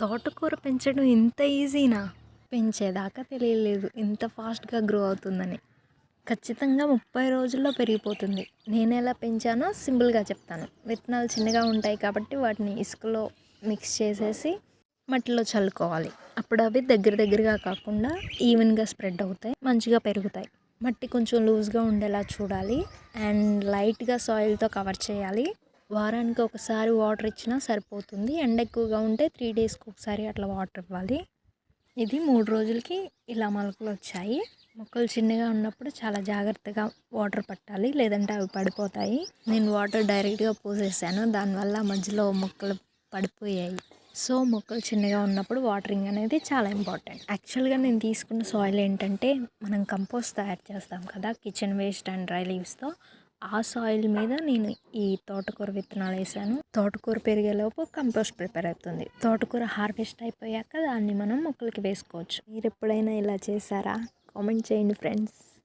తోటకూర పెంచడం ఇంత ఈజీనా? పెంచేదాకా తెలియలేదు ఇంత ఫాస్ట్‌గా గ్రో అవుతుందని. ఖచ్చితంగా 30 రోజుల్లో పెరిగిపోతుంది. నేనెలా పెంచానో సింపుల్‌గా చెప్తాను. విత్తనాలు చిన్నగా ఉంటాయి కాబట్టి వాటిని ఇసుకలో మిక్స్ చేసేసి మట్టిలో చల్లుకోవాలి. అప్పుడు అవి దగ్గర దగ్గరగా కాకుండా ఈవెన్‌గా స్ప్రెడ్ అవుతాయి. మంచిగా పెరుగుతాయి. మట్టి కొంచెం లూజ్‌గా ఉండేలా చూడాలి. అండ్ లైట్‌గా సాయిల్‌తో కవర్ చేయాలి. వారానికి ఒకసారి వాటర్ ఇచ్చినా సరిపోతుంది. ఎండ ఎక్కువగా ఉంటే 3 డేస్‌కి ఒకసారి అట్లా వాటర్ ఇవ్వాలి. ఇది 3 రోజులకి ఇలా మొలకలొచ్చాయి. మొక్కలు చిన్నగా ఉన్నప్పుడు చాలా జాగ్రత్తగా వాటర్ పట్టాలి. లేదంటే అవి పడిపోతాయి. నేను వాటర్ డైరెక్ట్‌గా పోసేసాను. దానివల్ల మధ్యలో మొక్కలు పడిపోయాయి. సో, మొక్కలు చిన్నగా ఉన్నప్పుడు వాటరింగ్ అనేది చాలా ఇంపార్టెంట్. యాక్చువల్‌గా నేను తీసుకున్న సాయిల్ ఏంటంటే, మనం కంపోస్ట్ తయారు చేస్తాం కదా! కిచెన్ వేస్ట్ అండ్ డ్రై లీవ్స్‌తో. ఆ సాయిల్ మీద నేను ఈ తోటకూర విత్తనాలేసాను. తోటకూర పెరిగేలోపు కంపోస్ట్ ప్రిపేర్ అవుతుంది. తోటకూర హార్వెస్ట్ అయిపోయాక దాన్ని మనం మొక్కలకి వేసుకోవచ్చు. మీరెప్పుడైనా ఇలా చేశారా? కామెంట్ చేయండి ఫ్రెండ్స్.